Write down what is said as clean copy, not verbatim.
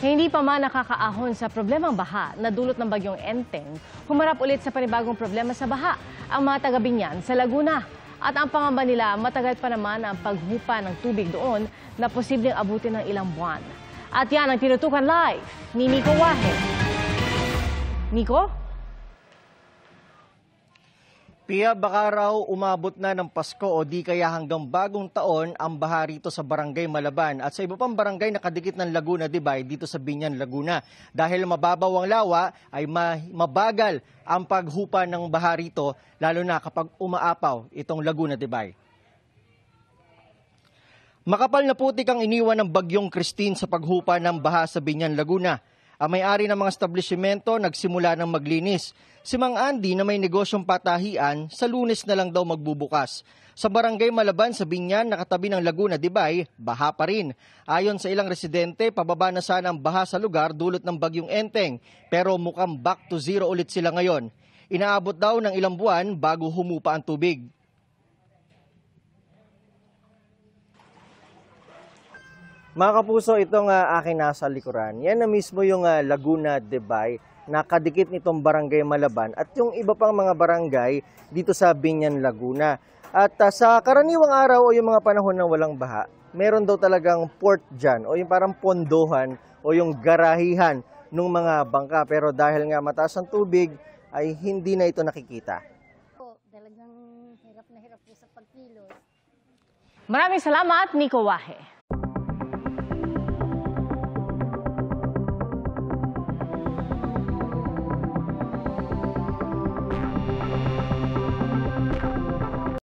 Hindi pa man nakakaahon sa problemang baha na dulot ng bagyong Enteng, humarap ulit sa panibagong problema sa baha ang mga taga-Biñan sa Laguna. At ang pangamba nila, matagal pa naman ang paghupa ng tubig doon na posibleng abutin ng ilang buwan. At yan ang tinutukan live ni Nico Wahe. Nico? Pia, baka raw umabot na ng Pasko o di kaya hanggang bagong taon ang baha rito sa Barangay Malaban at sa iba pang barangay na kadikit ng Laguna Divide dito sa Biñan, Laguna. Dahil mababaw ang lawa ay mabagal ang paghupa ng baha rito lalo na kapag umaapaw itong Laguna Divide. Makapal na putik ang iniwan ng bagyong Christine sa paghupa ng baha sa Biñan, Laguna. Ang may-ari ng mga establishmento nagsimula ng maglinis. Si Mang Andy na may negosyong patahian, sa Lunes na lang daw magbubukas. Sa Barangay Malaban sa Biñan, nakatabi ng Laguna Divide, baha pa rin. Ayon sa ilang residente, pababa na sana ang baha sa lugar dulot ng bagyong Enteng. Pero mukhang back to zero ulit sila ngayon. Inaabot daw ng ilang buwan bago humupa ang tubig. Mga kapuso, itong aking nasa likuran, yan na mismo yung Laguna Divide na kadikit nitong Barangay Malaban at yung iba pang mga barangay dito sa Biñan, Laguna. At sa karaniwang araw o yung mga panahon ng walang baha, meron daw talagang port dyan o yung parang pondohan o yung garahihan ng mga bangka. Pero dahil nga mataas ang tubig, ay hindi na ito nakikita. Talagang hirap na hirap po sa pagkilos. Maraming salamat, Nico Wahe.